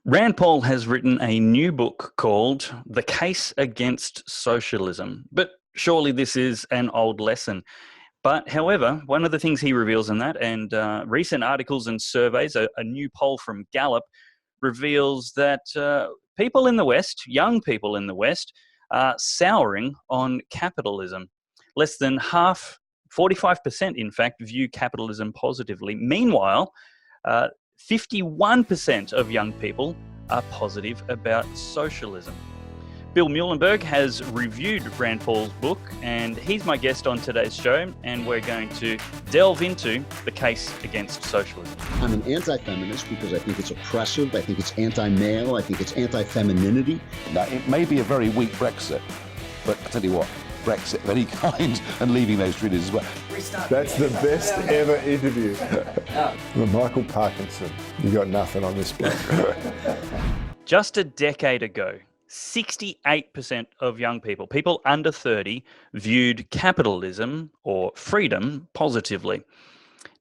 Rand Paul has written a new book called The Case Against Socialism. But surely this is an old lesson. But however, one of the things he reveals in that, and recent articles and surveys, a new poll from Gallup, reveals that people in the West, young people in the West, are souring on capitalism. Less than half, 45% in fact, view capitalism positively. Meanwhile, 51% of young people are positive about socialism. Bill Muehlenberg has reviewed Rand Paul's book, and he's my guest on today's show, and we're going to delve into the case against socialism. I'm an anti-feminist because I think it's oppressive, I think it's anti-male, I think it's anti-femininity. Now, it may be a very weak Brexit, but I tell you what, Brexit of any kind and leaving those treaties as well. That's the best ever interview. Michael Parkinson, you got nothing on this bloke. Just a decade ago, 68% of young people, people under 30, viewed capitalism or freedom positively.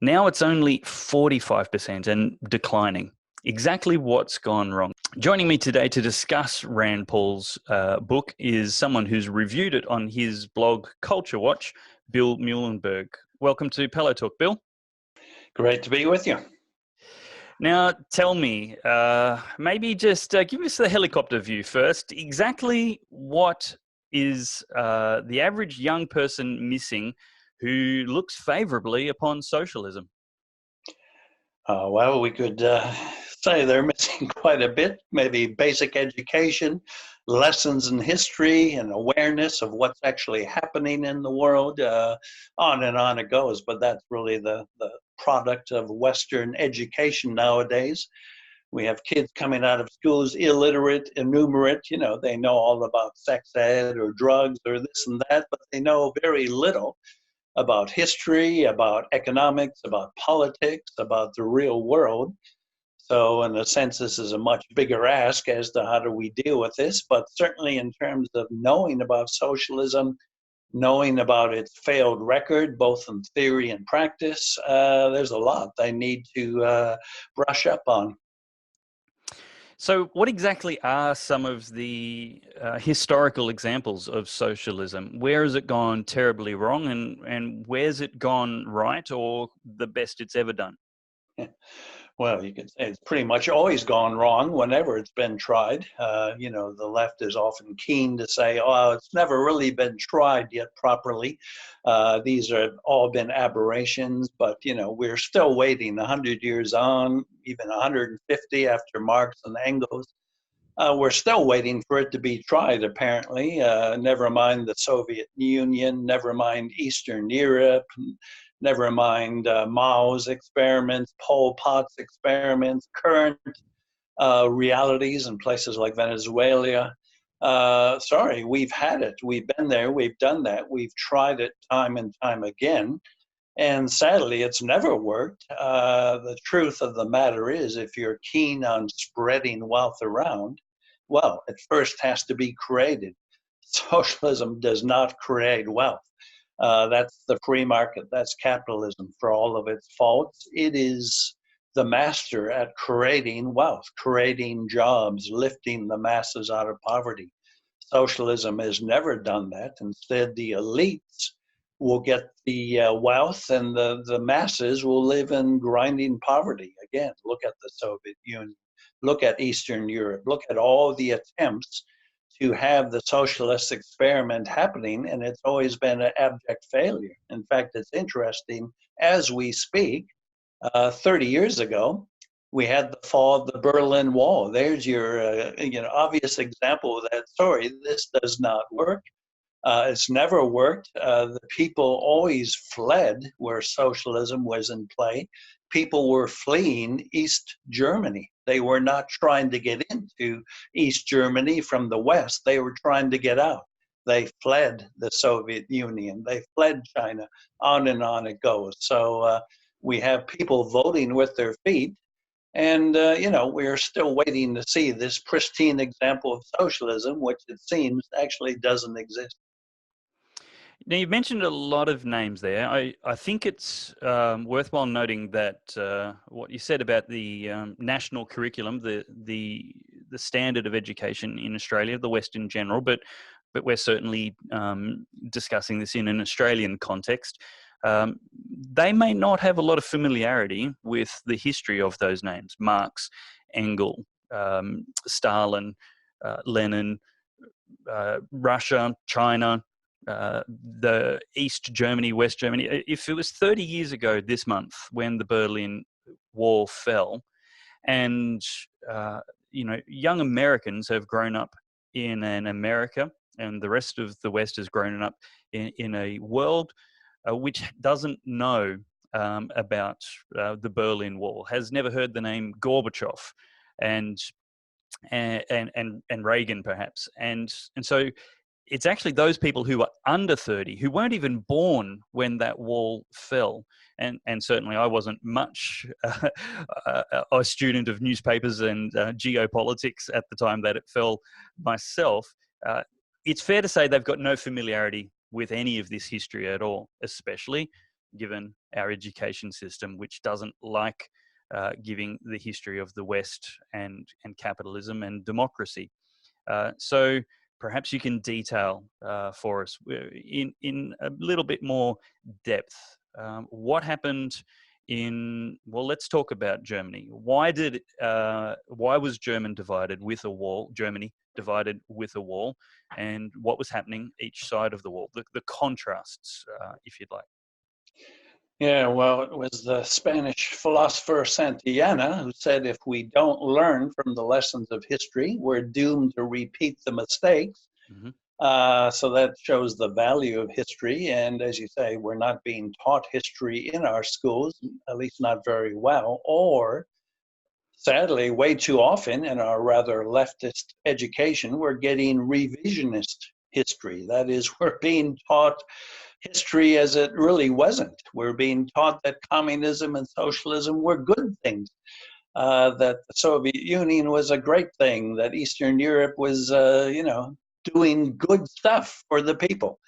Now it's only 45% and declining. Exactly what's gone wrong? Joining me today to discuss Rand Paul's book is someone who's reviewed it on his blog Culture Watch, Bill Muehlenberg. Welcome to Pellowe Talk, Bill. Great to be with you. Now, tell me, maybe just give us the helicopter view first. Exactly what is the average young person missing who looks favorably upon socialism? Well, we could say they're missing quite a bit, maybe basic education, lessons in history, and awareness of what's actually happening in the world. On and on it goes, but that's really the product of Western education nowadays. We have kids coming out of schools illiterate, enumerate, they know all about sex ed or drugs or this and that, but they know very little about history, about economics, about politics, about the real world. So in a sense, this is a much bigger ask as to how do we deal with this, but certainly in terms of knowing about socialism, knowing about its failed record, both in theory and practice, there's a lot they need to brush up on. So what exactly are some of the historical examples of socialism? Where has it gone terribly wrong, and where's it gone right or the best it's ever done? Well, you could say it's pretty much always gone wrong whenever it's been tried. The left is often keen to say, oh, it's never really been tried yet properly. These have all been aberrations, but, we're still waiting 100 years on, even 150 after Marx and Engels. We're still waiting for it to be tried, apparently. Never mind the Soviet Union, never mind Eastern Europe, never mind Mao's experiments, Pol Pot's experiments, current realities in places like Venezuela. Sorry, we've had it. We've been there. We've done that. We've tried it time and time again. And sadly, it's never worked. The truth of the matter is, if you're keen on spreading wealth around, well, it first has to be created. Socialism does not create wealth. That's the free market. That's capitalism for all of its faults. It is the master at creating wealth, creating jobs, lifting the masses out of poverty. Socialism has never done that. Instead, the elites will get the wealth and the masses will live in grinding poverty. Again, look at the Soviet Union, look at Eastern Europe, look at all the attempts to have the socialist experiment happening, and it's always been an abject failure. In fact, it's interesting, as we speak, 30 years ago, we had the fall of the Berlin Wall. There's your obvious example of that. Sorry, this does not work. It's never worked. The people always fled where socialism was in play. People were fleeing East Germany. They were not trying to get into East Germany from the West. They were trying to get out. They fled the Soviet Union. They fled China. On and on it goes. So we have people voting with their feet. And, we're still waiting to see this pristine example of socialism, which it seems actually doesn't exist. Now, you've mentioned a lot of names there. I think it's worthwhile noting that what you said about the national curriculum, the standard of education in Australia, the West in general, but we're certainly discussing this in an Australian context. They may not have a lot of familiarity with the history of those names: Marx, Engels, Stalin, Lenin, Russia, China, the East Germany, West Germany. If it was 30 years ago this month when the Berlin Wall fell, and young Americans have grown up in an America, and the rest of the West has grown up in a world which doesn't know about the Berlin Wall, has never heard the name Gorbachev, and Reagan perhaps, and so it's actually those people who are under 30 who weren't even born when that wall fell, and certainly I wasn't much a student of newspapers and geopolitics at the time that it fell myself. It's fair to say they've got no familiarity with any of this history at all, especially given our education system, which doesn't like giving the history of the West and capitalism and democracy. So perhaps you can detail for us in a little bit more depth what happened let's talk about Germany. Why was Germany divided with a wall, and what was happening each side of the wall, the contrasts, if you'd like. Yeah, well, it was the Spanish philosopher Santayana who said if we don't learn from the lessons of history, we're doomed to repeat the mistakes. Mm-hmm. So that shows the value of history. And as you say, we're not being taught history in our schools, at least not very well, or sadly, way too often in our rather leftist education, we're getting revisionist history. That is, we're being taught history as it really wasn't. We're being taught that communism and socialism were good things, that the Soviet Union was a great thing, that Eastern Europe was, doing good stuff for the people.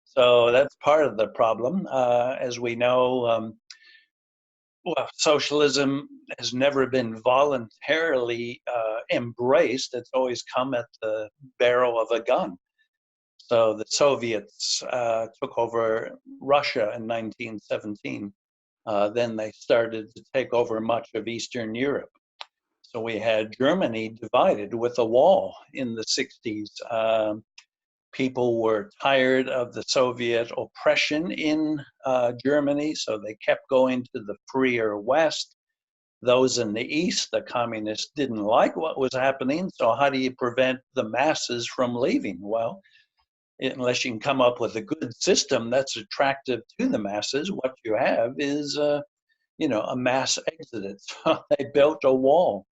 So that's part of the problem. As we know, socialism has never been voluntarily embraced. It's always come at the barrel of a gun. So the Soviets took over Russia in 1917. Then they started to take over much of Eastern Europe. So we had Germany divided with a wall in the 60s. People were tired of the Soviet oppression in Germany, so they kept going to the freer West. Those in the East, the communists, didn't like what was happening, so how do you prevent the masses from leaving? Well, unless you can come up with a good system that's attractive to the masses, what you have is, a mass exodus. So they built a wall,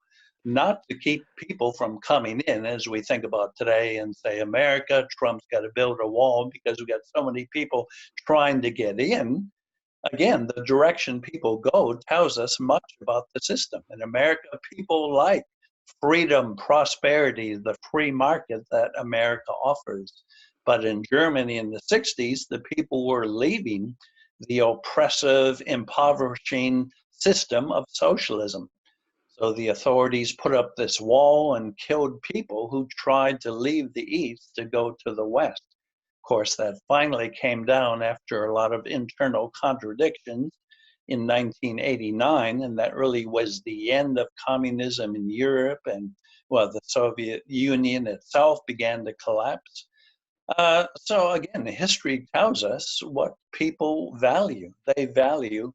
not to keep people from coming in, as we think about today and say, America, Trump's got to build a wall because we've got so many people trying to get in. Again, the direction people go tells us much about the system. In America, people like freedom, prosperity, the free market that America offers. But in Germany in the 60s, the people were leaving the oppressive, impoverishing system of socialism. So the authorities put up this wall and killed people who tried to leave the East to go to the West. Of course, that finally came down after a lot of internal contradictions in 1989, and that really was the end of communism in Europe, and the Soviet Union itself began to collapse. So again, history tells us what people value. They value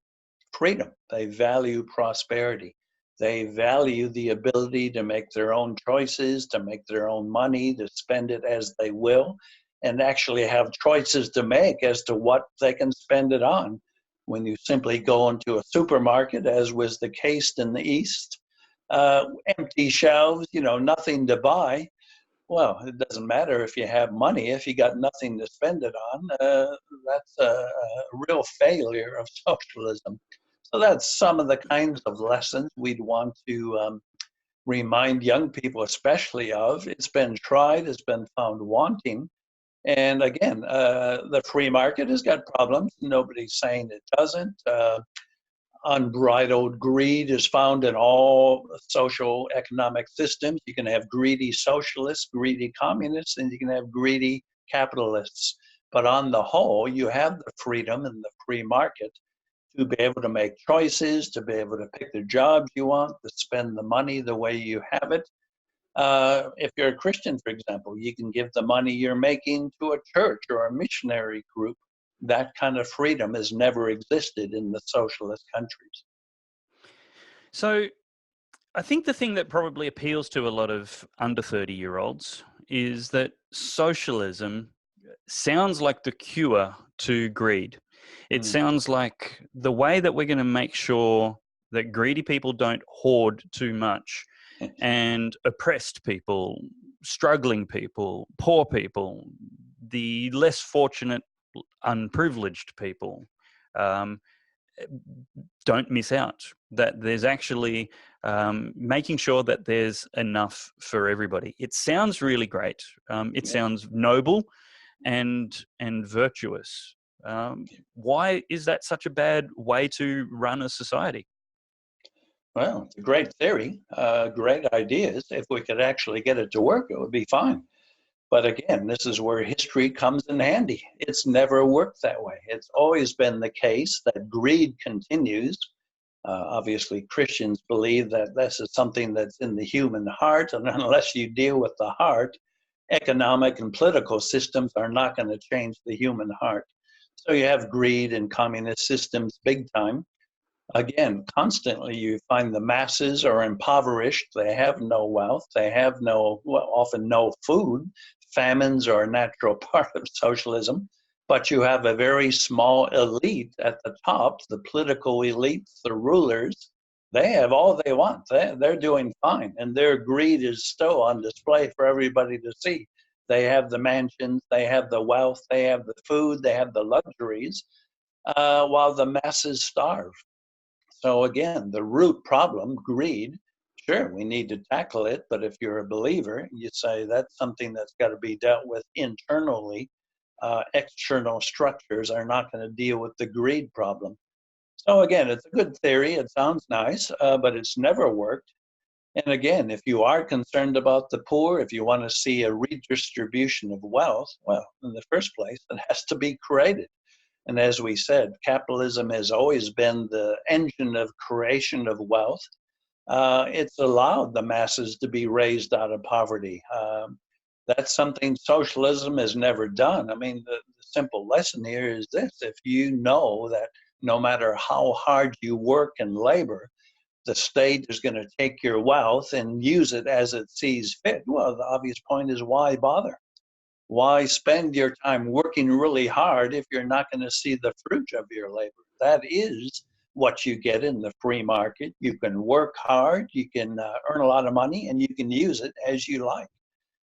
freedom. They value prosperity. They value the ability to make their own choices, to make their own money, to spend it as they will, and actually have choices to make as to what they can spend it on. When you simply go into a supermarket, as was the case in the East, empty shelves, nothing to buy. Well, it doesn't matter if you have money. If you got nothing to spend it on, that's a real failure of socialism. So that's some of the kinds of lessons we'd want to remind young people especially of. It's been tried, it's been found wanting. And again, the free market has got problems. Nobody's saying it doesn't. Unbridled greed is found in all social economic systems. You can have greedy socialists, greedy communists, and you can have greedy capitalists. But on the whole, you have the freedom in the free market to be able to make choices, to be able to pick the jobs you want, to spend the money the way you have it. If you're a Christian, for example, you can give the money you're making to a church or a missionary group. That kind of freedom has never existed in the socialist countries. So I think the thing that probably appeals to a lot of under 30-year-olds is that socialism sounds like the cure to greed. It sounds like the way that we're going to make sure that greedy people don't hoard too much, and oppressed people, struggling people, poor people, the less fortunate, unprivileged people, don't miss out. That there's actually making sure that there's enough for everybody. It sounds really great. It sounds noble and virtuous. Why is that such a bad way to run a society? Well, it's a great theory, great ideas. If we could actually get it to work, it would be fine. But again, this is where history comes in handy. It's never worked that way. It's always been the case that greed continues. Obviously, Christians believe that this is something that's in the human heart, and unless you deal with the heart, economic and political systems are not going to change the human heart. So you have greed in communist systems big time. Again, constantly you find the masses are impoverished. They have no wealth. They have often no food. Famines are a natural part of socialism. But you have a very small elite at the top, the political elites, the rulers. They have all they want. They're doing fine. And their greed is still on display for everybody to see. They have the mansions, they have the wealth, they have the food, they have the luxuries, while the masses starve. So again, the root problem, greed, sure, we need to tackle it. But if you're a believer, you say that's something that's got to be dealt with internally. External structures are not going to deal with the greed problem. So again, it's a good theory. It sounds nice, but it's never worked. And again, if you are concerned about the poor, if you want to see a redistribution of wealth, well, in the first place, it has to be created. And as we said, capitalism has always been the engine of creation of wealth. It's allowed the masses to be raised out of poverty. That's something socialism has never done. I mean, the simple lesson here is this: if you know that no matter how hard you work and labor, the state is going to take your wealth and use it as it sees fit, well, the obvious point is, why bother? Why spend your time working really hard if you're not going to see the fruit of your labor? That is what you get in the free market. You can work hard, you can earn a lot of money, and you can use it as you like.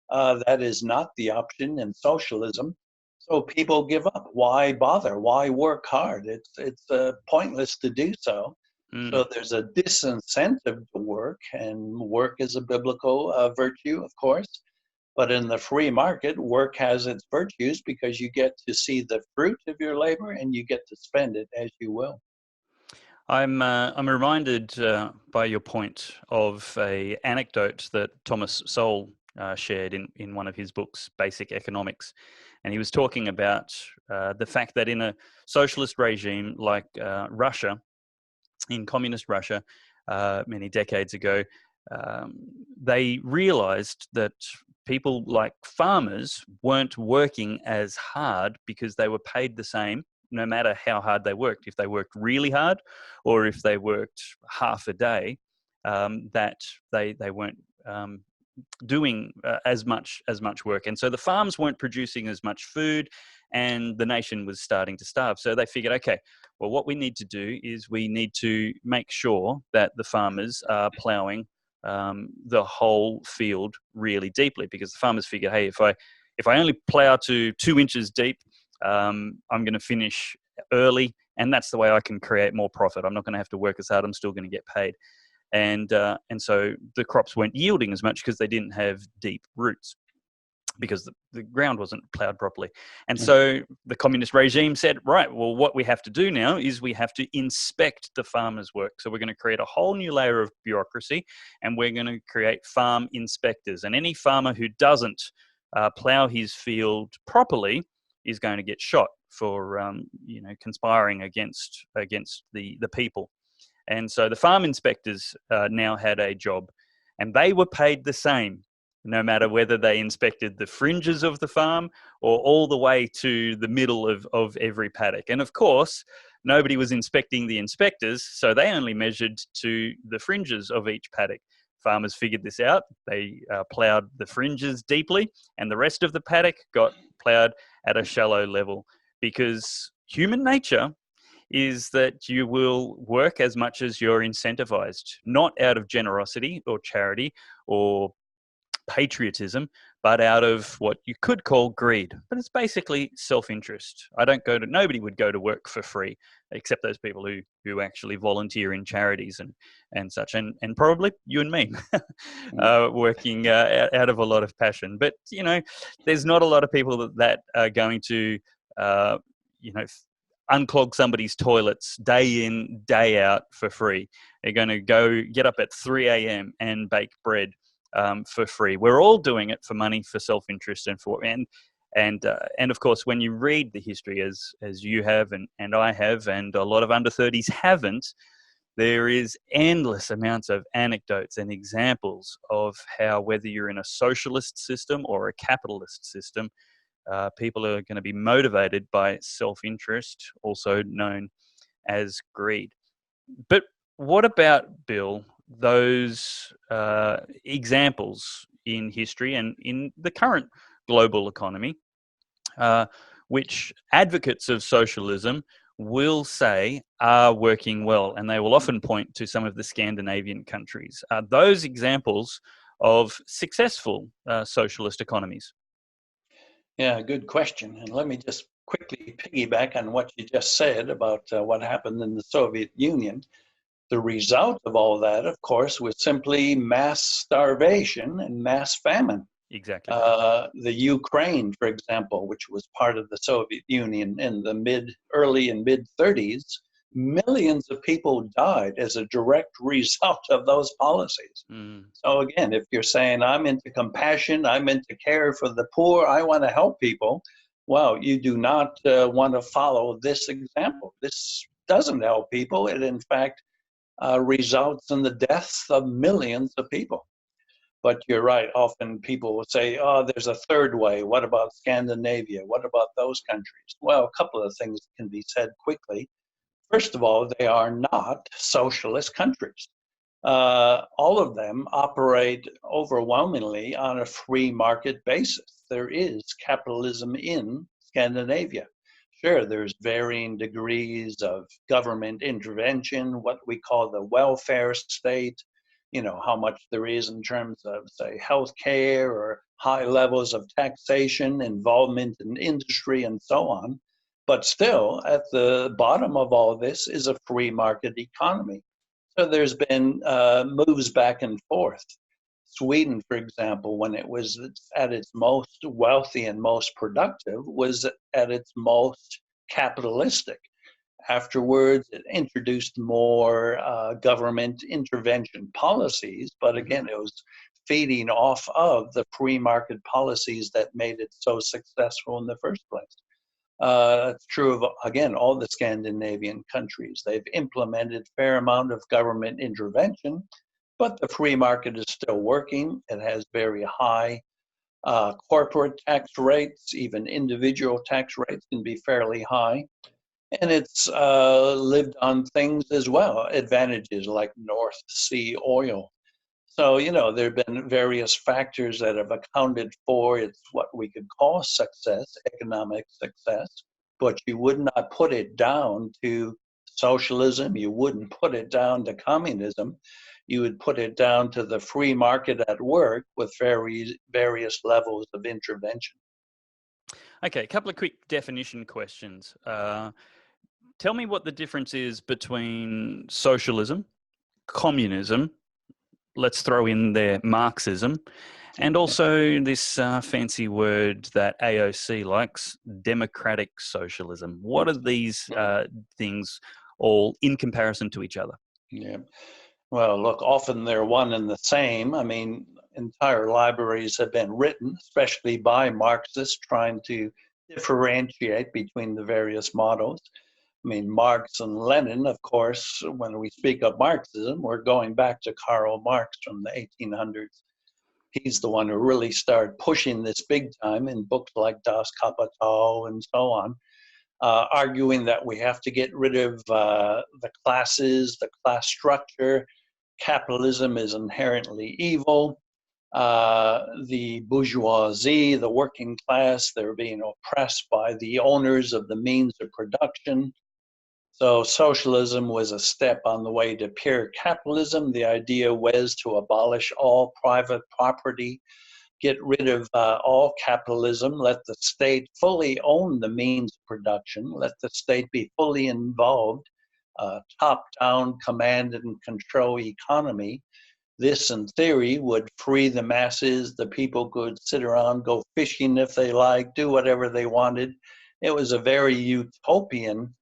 That is not the option in socialism. So people give up. Why bother? Why work hard? It's pointless to do so. So there's a disincentive to work, and work is a biblical virtue, of course. But in the free market, work has its virtues because you get to see the fruit of your labor and you get to spend it as you will. I'm reminded by your point of a anecdote that Thomas Sowell shared in one of his books, Basic Economics. And he was talking about the fact that in a socialist regime like Russia, in communist Russia, many decades ago, they realized that people like farmers weren't working as hard because they were paid the same no matter how hard they worked. If they worked really hard or if they worked half a day, that they weren't doing as much work. And so the farms weren't producing as much food and the nation was starting to starve. So they figured, okay, well, what we need to do is we need to make sure that the farmers are ploughing the whole field really deeply, because the farmers figure, hey, if I only plough to 2 inches deep, I'm going to finish early, and that's the way I can create more profit. I'm not going to have to work as hard. I'm still going to get paid. And so the crops weren't yielding as much because they didn't have deep roots. because the ground wasn't ploughed properly. And so the communist regime said, right, well, what we have to do now is we have to inspect the farmers' work. So we're going to create a whole new layer of bureaucracy, and we're going to create farm inspectors. And any farmer who doesn't plough his field properly is going to get shot for conspiring against the people. And so the farm inspectors now had a job, and they were paid the same, no matter whether they inspected the fringes of the farm or all the way to the middle of every paddock. And of course, nobody was inspecting the inspectors, so they only measured to the fringes of each paddock. Farmers figured this out. They ploughed the fringes deeply, and the rest of the paddock got ploughed at a shallow level, because human nature is that you will work as much as you're incentivized, not out of generosity or charity or patriotism, but out of what you could call greed. But it's basically self-interest. Nobody would go to work for free, except those people who actually volunteer in charities and such, and probably you and me, working out of a lot of passion. But there's not a lot of people that are going to unclog somebody's toilets day in, day out for free. They're going to go get up at 3 a.m. and bake bread for free. We're all doing it for money, for self-interest, and of course, when you read the history as you have and I have, and a lot of under 30s haven't, there is endless amounts of anecdotes and examples of how, whether you're in a socialist system or a capitalist system, people are going to be motivated by self-interest, also known as greed. But what about, Bill, those examples in history and in the current global economy, which advocates of socialism will say are working well, and they will often point to some of the Scandinavian countries? Are those examples of successful socialist economies? Yeah, good question. And let me just quickly piggyback on what you just said about what happened in the Soviet Union. The result of all that, of course, was simply mass starvation and mass famine. Exactly. The Ukraine, for example, which was part of the Soviet Union in the early and mid 30s, millions of people died as a direct result of those policies. So again, if you're saying I'm into compassion, I'm into care for the poor, I want to help people, well, you do not want to follow this example. This doesn't help people. It, in fact, results in the deaths of millions of people. But you're right, often people will say, oh, there's a third way. What about Scandinavia? What about those countries? Well, a couple of things can be said quickly. First of all, they are not socialist countries. All of them operate overwhelmingly on a free market basis. There is capitalism in Scandinavia. Sure, there's varying degrees of government intervention, what we call the welfare state, how much there is in terms of, say, healthcare or high levels of taxation, involvement in industry, and so on. But still, at the bottom of all this is a free market economy. So there's been moves back and forth. Sweden, for example, when it was at its most wealthy and most productive, was at its most capitalistic. Afterwards, it introduced more government intervention policies, but again, it was feeding off of the free market policies that made it so successful in the first place. It's true of, again, all the Scandinavian countries. They've implemented a fair amount of government intervention, but the free market is still working. It has very high corporate tax rates. Even individual tax rates can be fairly high. And it's lived on things as well, advantages like North Sea oil. So, there have been various factors that have accounted for it's what we could call success, economic success, but you would not put it down to socialism. You wouldn't put it down to communism. You would put it down to the free market at work with various levels of intervention. Okay, a couple of quick definition questions. Tell me what the difference is between socialism, communism, let's throw in there Marxism, And also this fancy word that AOC likes, democratic socialism. What are these things all in comparison to each other? Yeah. Well, look, often they're one and the same. I mean, entire libraries have been written, especially by Marxists, trying to differentiate between the various models. I mean, Marx and Lenin, of course, when we speak of Marxism, we're going back to Karl Marx from the 1800s. He's the one who really started pushing this big time in books like Das Kapital and so on, arguing that we have to get rid of the classes, the class structure. Capitalism is inherently evil. The bourgeoisie, the working class, they're being oppressed by the owners of the means of production. So socialism was a step on the way to pure capitalism. The idea was to abolish all private property, get rid of all capitalism, let the state fully own the means of production, let the state be fully involved, top-down command and control economy. This, in theory, would free the masses. The people could sit around, go fishing if they liked, do whatever they wanted. It was a very utopian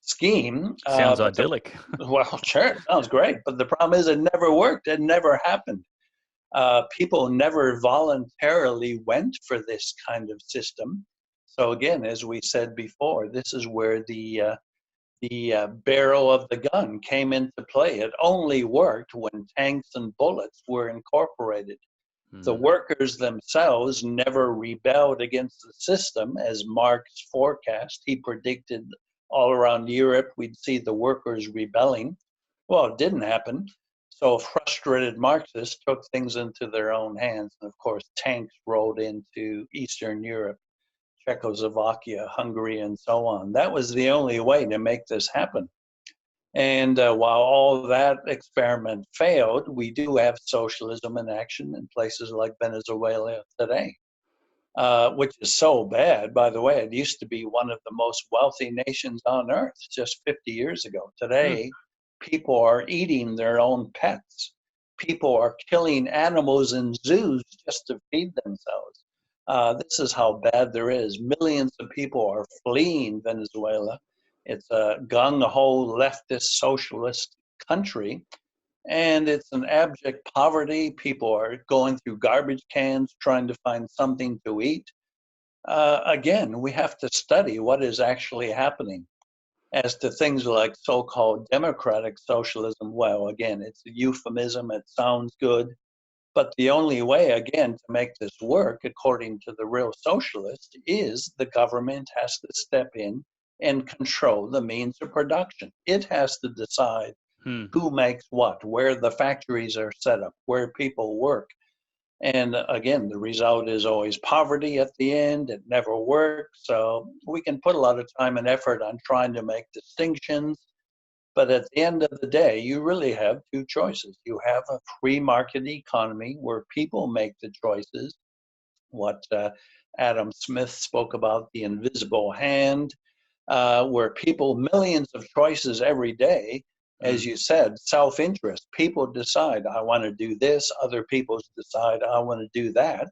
scheme. Sounds idyllic. Well, sure, sounds great. But the problem is it never worked. It never happened. People never voluntarily went for this kind of system. So again, as we said before, this is where the barrel of the gun came into play. It only worked when tanks and bullets were incorporated. The workers themselves never rebelled against the system, as Marx forecast. He predicted all around Europe we'd see the workers rebelling. Well, it didn't happen. So frustrated Marxists took things into their own hands. And of course, tanks rolled into Eastern Europe, Czechoslovakia, Hungary, and so on. That was the only way to make this happen. And while all that experiment failed, we do have socialism in action in places like Venezuela today, which is so bad. By the way, it used to be one of the most wealthy nations on earth just 50 years ago. Today, people are eating their own pets. People are killing animals in zoos just to feed themselves. This is how bad there is. Millions of people are fleeing Venezuela. It's a gung-ho leftist socialist country, and it's an abject poverty. People are going through garbage cans trying to find something to eat. Again, we have to study what is actually happening. As to things like so-called democratic socialism, well, again, it's a euphemism. It sounds good. But the only way, again, to make this work, according to the real socialist, is the government has to step in and control the means of production. It has to decide who makes what, where the factories are set up, where people work. And again, the result is always poverty at the end. It never works. So we can put a lot of time and effort on trying to make distinctions. But at the end of the day, you really have two choices. You have a free market economy where people make the choices, what Adam Smith spoke about, the invisible hand, where people, millions of choices every day, as you said, self-interest. People decide, I want to do this. Other people decide, I want to do that.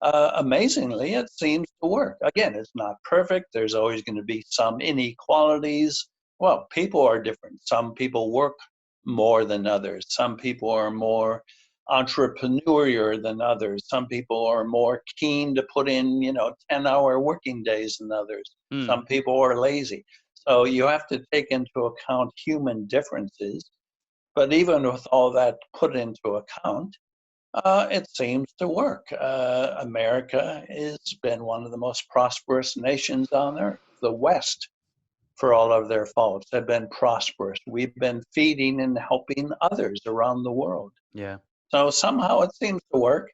Amazingly, it seems to work. Again, it's not perfect. There's always going to be some inequalities. Well, people are different. Some people work more than others. Some people are more entrepreneurial than others. Some people are more keen to put in, 10-hour working days than others. Some people are lazy. So you have to take into account human differences. But even with all that put into account, it seems to work. America has been one of the most prosperous nations on earth. The West, for all of their faults, have been prosperous. We've been feeding and helping others around the world. Yeah. So somehow it seems to work.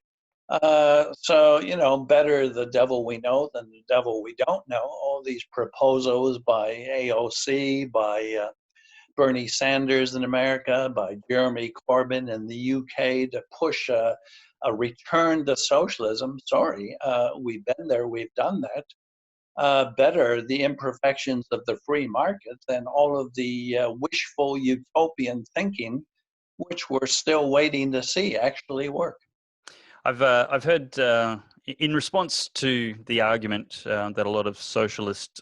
So, better the devil we know than the devil we don't know. All these proposals by AOC, by Bernie Sanders in America, by Jeremy Corbyn in the UK to push a return to socialism. Sorry, we've been there, we've done that. Better the imperfections of the free market than all of the wishful utopian thinking, which we're still waiting to see actually work. I've heard in response to the argument that a lot of socialism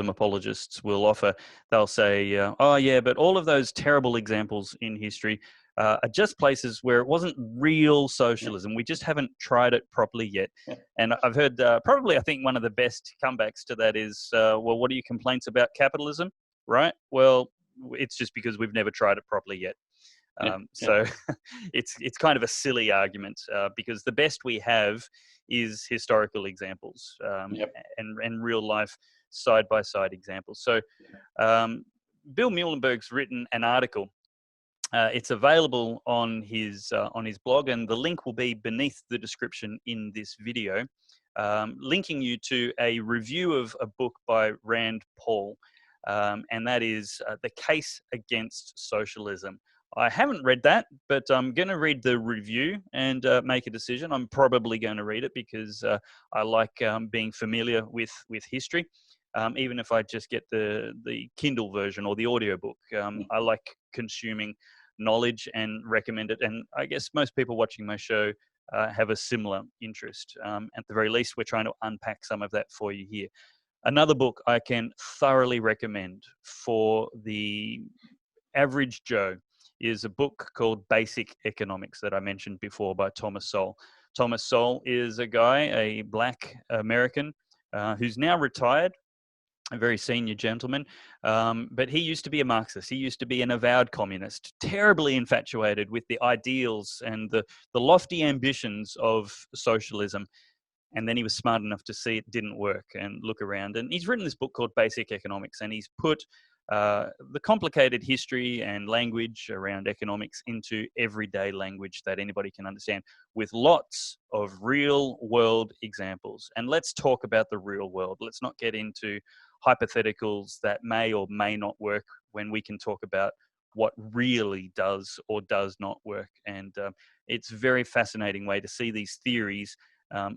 apologists will offer, they'll say, "Oh yeah, but all of those terrible examples in history are just places where it wasn't real socialism. We just haven't tried it properly yet." And I've heard probably, I think one of the best comebacks to that is, "Well, what are your complaints about capitalism? Right? Well, it's just because we've never tried it properly yet." So it's kind of a silly argument because the best we have is historical examples and real life side by side examples. So Bill Muehlenberg's written an article. It's available on his blog, and the link will be beneath the description in this video, linking you to a review of a book by Rand Paul, and that is The Case Against Socialism. I haven't read that, but I'm going to read the review and make a decision. I'm probably going to read it because I like being familiar with history, even if I just get the Kindle version or the audiobook. I like consuming knowledge and recommend it. And I guess most people watching my show have a similar interest. At the very least, we're trying to unpack some of that for you here. Another book I can thoroughly recommend for the average Joe is a book called Basic Economics that I mentioned before by Thomas Sowell. Thomas Sowell is a guy, a black American, who's now retired, a very senior gentleman, but he used to be a Marxist. He used to be an avowed communist, terribly infatuated with the ideals and the lofty ambitions of socialism. And then he was smart enough to see it didn't work and look around. And he's written this book called Basic Economics, and he's put the complicated history and language around economics into everyday language that anybody can understand, with lots of real world examples. And let's talk about the real world. Let's not get into hypotheticals that may or may not work when we can talk about what really does or does not work. And it's a very fascinating way to see these theories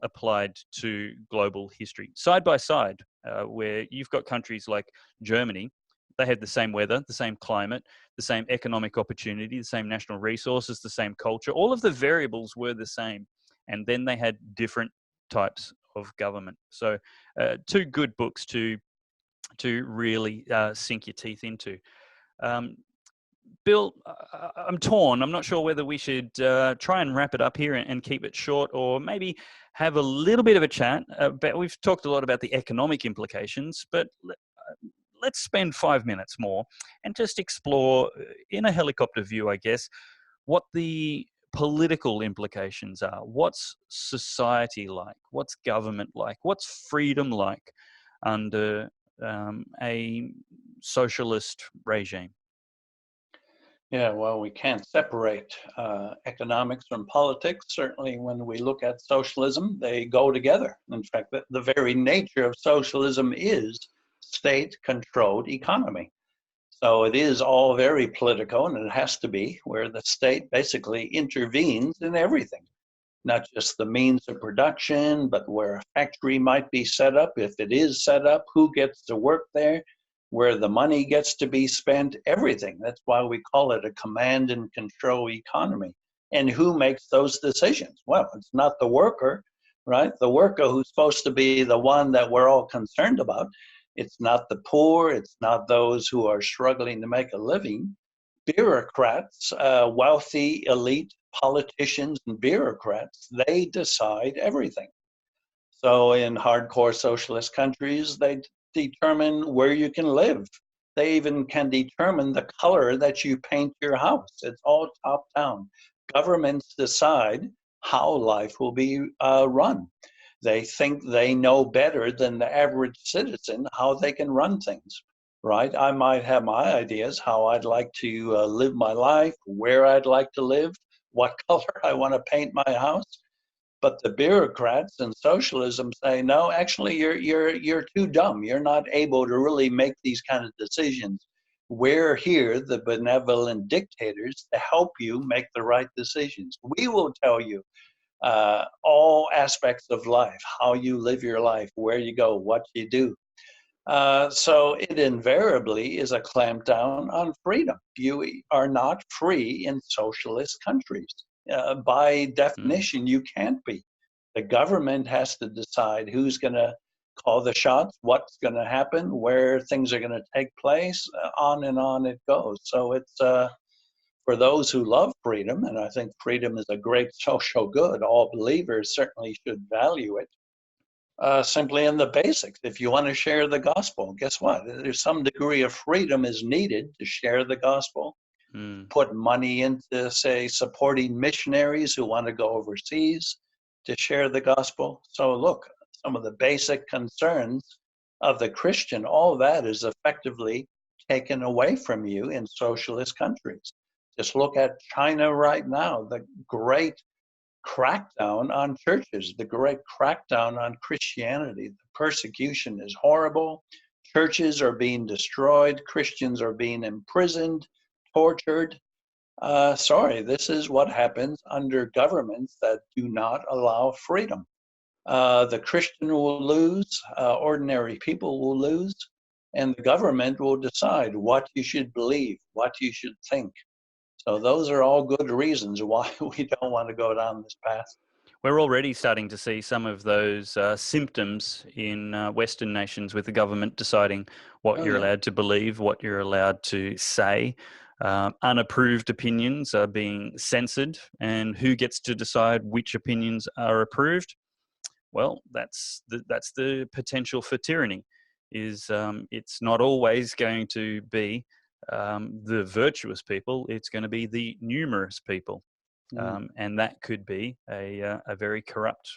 applied to global history side by side, where you've got countries like Germany. They had the same weather, the same climate, the same economic opportunity, the same national resources, the same culture. All of the variables were the same. And then they had different types of government. So two good books to really sink your teeth into. Bill, I'm torn. I'm not sure whether we should try and wrap it up here and keep it short, or maybe have a little bit of a chat. But we've talked a lot about the economic implications, but let's spend 5 minutes more and just explore, in a helicopter view, I guess, what the political implications are. What's society like? What's government like? What's freedom like under a socialist regime? Yeah, well, we can't separate economics from politics. Certainly, when we look at socialism, they go together. In fact, the very nature of socialism is state-controlled economy. So it is all very political, and it has to be, where the state basically intervenes in everything, not just the means of production, but where a factory might be set up, if it is set up, who gets to work there, where the money gets to be spent, everything. That's why we call it a command and control economy. And who makes those decisions? Well, it's not the worker, right? The worker who's supposed to be the one that we're all concerned about. It's not the poor. It's not those who are struggling to make a living. Bureaucrats, wealthy elite politicians and bureaucrats, they decide everything. So in hardcore socialist countries, they determine where you can live. They even can determine the color that you paint your house. It's all top down. Governments decide how life will be run. They think they know better than the average citizen how they can run things, right? I might have my ideas how I'd like to live my life, where I'd like to live, what color I want to paint my house. But the bureaucrats and socialism say, no, actually, you're too dumb. You're not able to really make these kind of decisions. We're here, the benevolent dictators, to help you make the right decisions. We will tell you all aspects of life, how you live your life, where you go, what you do. So it invariably is a clampdown on freedom. You are not free in socialist countries. By definition, you can't be. The government has to decide who's going to call the shots, what's going to happen, where things are going to take place, on and on it goes. So it's for those who love freedom, and I think freedom is a great social good. All believers certainly should value it. Simply in the basics. If you want to share the gospel, guess what? There's some degree of freedom is needed to share the gospel. Put money into, say, supporting missionaries who want to go overseas to share the gospel. So look, some of the basic concerns of the Christian, all that is effectively taken away from you in socialist countries. Just look at China right now, the great crackdown on churches, the great crackdown on Christianity. The persecution is horrible. Churches are being destroyed. Christians are being imprisoned, tortured. This is what happens under governments that do not allow freedom. The Christian will lose, ordinary people will lose, and the government will decide what you should believe, what you should think. So those are all good reasons why we don't want to go down this path. We're already starting to see some of those symptoms in Western nations, with the government deciding what you're allowed to believe, what you're allowed to say. Unapproved opinions are being censored, and who gets to decide which opinions are approved? Well, that's the potential for tyranny. It's not always going to be the virtuous people. It's going to be the numerous people, and that could be a very corrupt,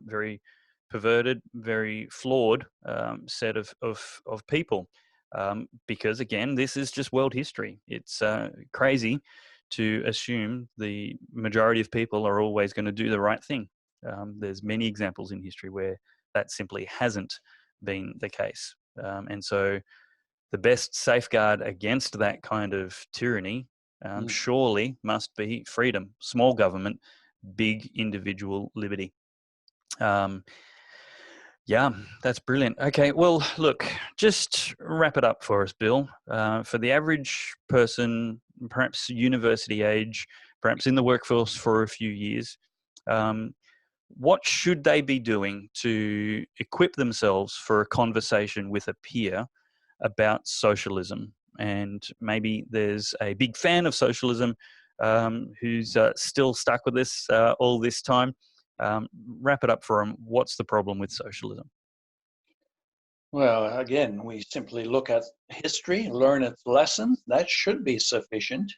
very perverted, very flawed set of people. Because again, this is just world history. It's crazy to assume the majority of people are always going to do the right thing. There's many examples in history where that simply hasn't been the case. And so the best safeguard against that kind of tyranny surely must be freedom, small government, big individual liberty. Yeah, that's brilliant. Okay, well, look, just wrap it up for us, Bill. For the average person, perhaps university age, perhaps in the workforce for a few years, what should they be doing to equip themselves for a conversation with a peer about socialism? And maybe there's a big fan of socialism who's still stuck with this all this time. Wrap it up for them. What's the problem with socialism? Well, again, we simply look at history, learn its lessons. That should be sufficient.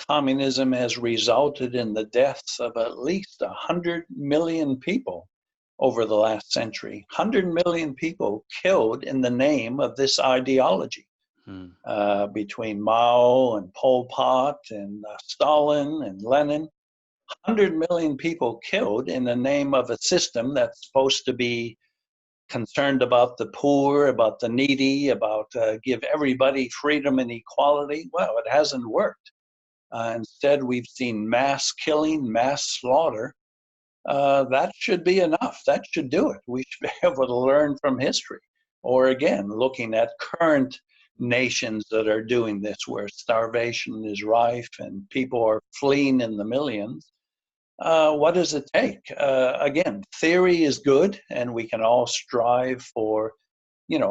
Communism has resulted in the deaths of at least 100 million people over the last century. 100 million people killed in the name of this ideology. Between Mao and Pol Pot and Stalin and Lenin. 100 million people killed in the name of a system that's supposed to be concerned about the poor, about the needy, about give everybody freedom and equality. Well, it hasn't worked. Instead, we've seen mass killing, mass slaughter. That should be enough. That should do it. We should be able to learn from history. Or again, looking at current nations that are doing this, where starvation is rife and people are fleeing in the millions. What does it take? Again, theory is good, and we can all strive for,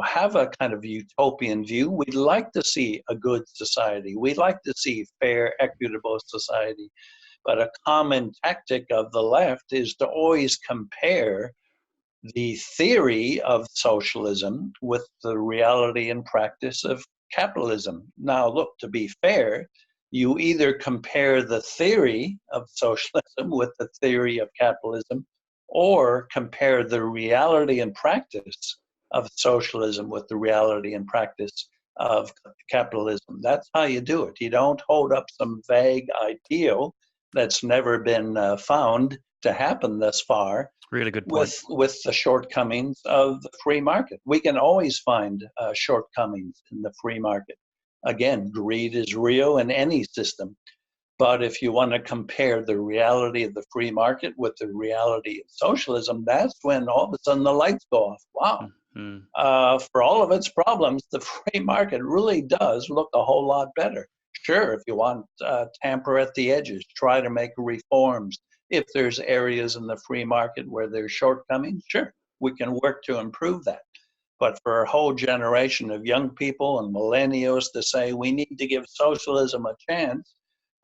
have a kind of utopian view. We'd like to see a good society. We'd like to see fair, equitable society. But a common tactic of the left is to always compare the theory of socialism with the reality and practice of capitalism. Now, look, to be fair, you either compare the theory of socialism with the theory of capitalism, or compare the reality and practice of socialism with the reality and practice of capitalism. That's how you do it. You don't hold up some vague ideal that's never been found to happen thus far. Really good point. With the shortcomings of the free market. We can always find shortcomings in the free market. Again, greed is real in any system. But if you want to compare the reality of the free market with the reality of socialism, that's when all of a sudden the lights go off. Wow. For all of its problems, the free market really does look a whole lot better. Sure, if you want, tamper at the edges, try to make reforms. If there's areas in the free market where there's shortcomings, sure, we can work to improve that. But for a whole generation of young people and millennials to say we need to give socialism a chance,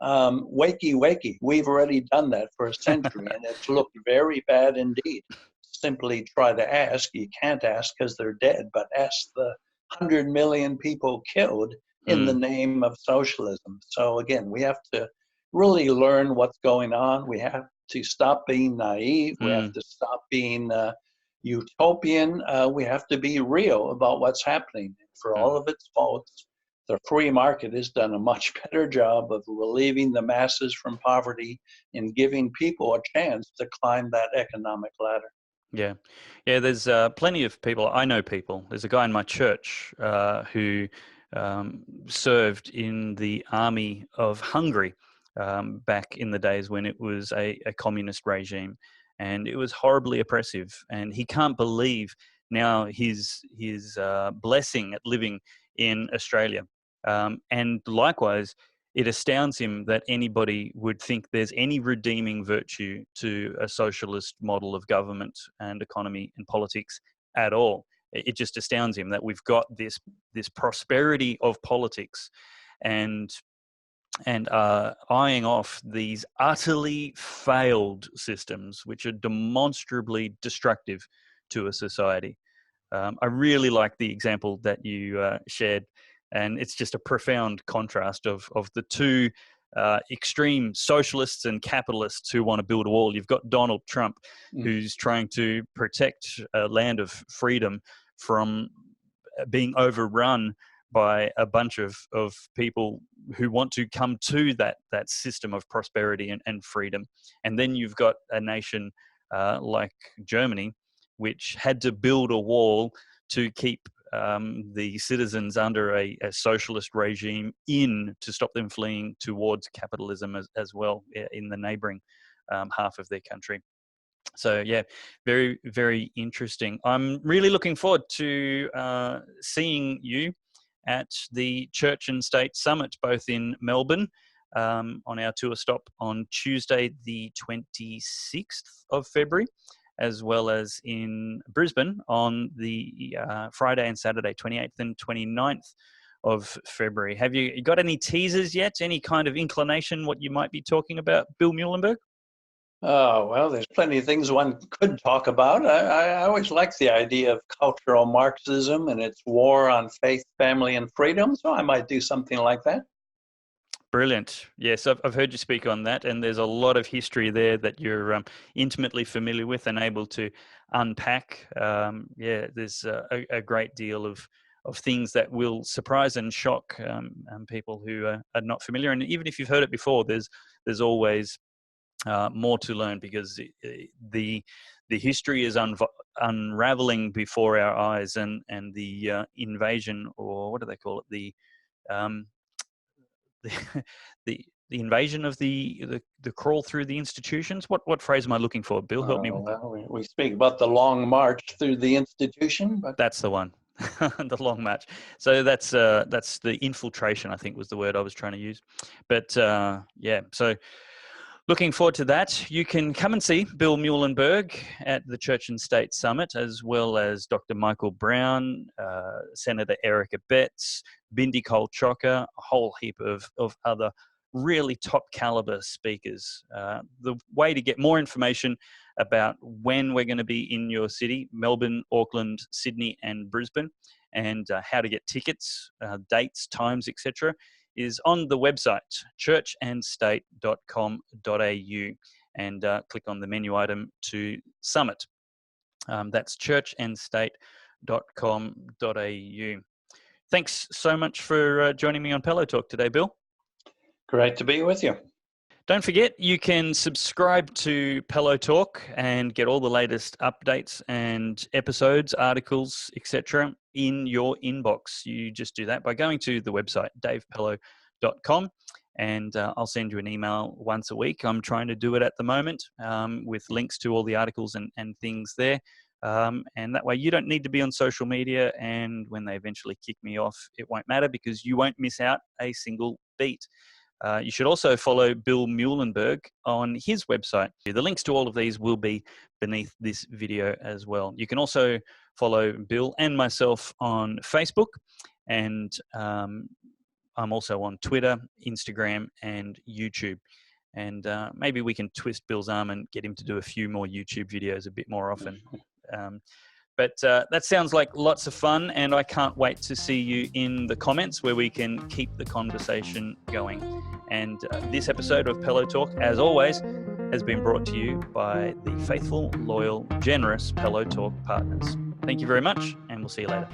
wakey, wakey. We've already done that for a century, and it's looked very bad indeed. Simply try to ask. You can't ask because they're dead, but ask the 100 million people killed in the name of socialism. So again, we have to really learn what's going on. We have to stop being naive. We have to stop being utopian. We have to be real about what's happening. For all of its faults, the free market has done a much better job of relieving the masses from poverty and giving people a chance to climb that economic ladder. Yeah. Yeah, there's plenty of people. I know people. There's a guy in my church who served in the army of Hungary back in the days when it was a communist regime. And it was horribly oppressive. And he can't believe now his blessing at living in Australia. And likewise, it astounds him that anybody would think there's any redeeming virtue to a socialist model of government and economy and politics at all. It just astounds him that we've got this prosperity of politics and eyeing off these utterly failed systems, which are demonstrably destructive to a society. I really like the example that you shared. And it's just a profound contrast of the two extreme socialists and capitalists who want to build a wall. You've got Donald Trump, who's trying to protect a land of freedom from being overrun by a bunch of people who want to come to that system of prosperity and freedom. And then you've got a nation like Germany, which had to build a wall to keep the citizens under a socialist regime to stop them fleeing towards capitalism as well in the neighboring half of their country. So yeah, very, very interesting. I'm really looking forward to seeing you at the Church and State Summit, both in Melbourne on our tour stop on Tuesday, the 26th of February, as well as in Brisbane on the Friday and Saturday, 28th and 29th of February. Have you got any teasers yet? Any kind of inclination what you might be talking about, Bill Muehlenberg? Oh, well, there's plenty of things one could talk about. I always like the idea of cultural Marxism and its war on faith, family, and freedom, so I might do something like that. Brilliant. Yes, I've heard you speak on that, and there's a lot of history there that you're intimately familiar with and able to unpack. There's a great deal of things that will surprise and shock people who are not familiar. And even if you've heard it before, there's always more to learn, because the history is unraveling before our eyes, and the invasion, or what do they call it, the invasion of the crawl through the institutions. What phrase am I looking for, Bill? Help me with that. Well, we speak about the long march through the institution, but That's the one. The long march. So that's the infiltration, I think, was the word I was trying to use. But so looking forward to that. You can come and see Bill Muehlenberg at the Church and State Summit, as well as Dr. Michael Brown, Senator Erica Betts, Bindi Kolchoka, a whole heap of other really top caliber speakers. The way to get more information about when we're going to be in your city, Melbourne, Auckland, Sydney, and Brisbane, and how to get tickets, dates, times, etc., is on the website, churchandstate.com.au, and click on the menu item to Summit. That's churchandstate.com.au. Thanks so much for joining me on Pellowe Talk today, Bill. great to be with you. Don't forget, you can subscribe to Pellowe Talk and get all the latest updates and episodes, articles, etc. in your inbox. You just do that by going to the website, davepellowe.com, and I'll send you an email once a week. I'm trying to do it at the moment with links to all the articles and things there. And that way you don't need to be on social media, and when they eventually kick me off, it won't matter because you won't miss out a single beat. You should also follow Bill Muehlenberg on his website. The links to all of these will be beneath this video as well. You can also follow Bill and myself on Facebook, and I'm also on Twitter, Instagram, and YouTube. And maybe we can twist Bill's arm and get him to do a few more YouTube videos a bit more often. But that sounds like lots of fun, and I can't wait to see you in the comments where we can keep the conversation going. And this episode of Pellowe Talk, as always, has been brought to you by the faithful, loyal, generous Pellowe Talk partners. Thank you very much, and we'll see you later.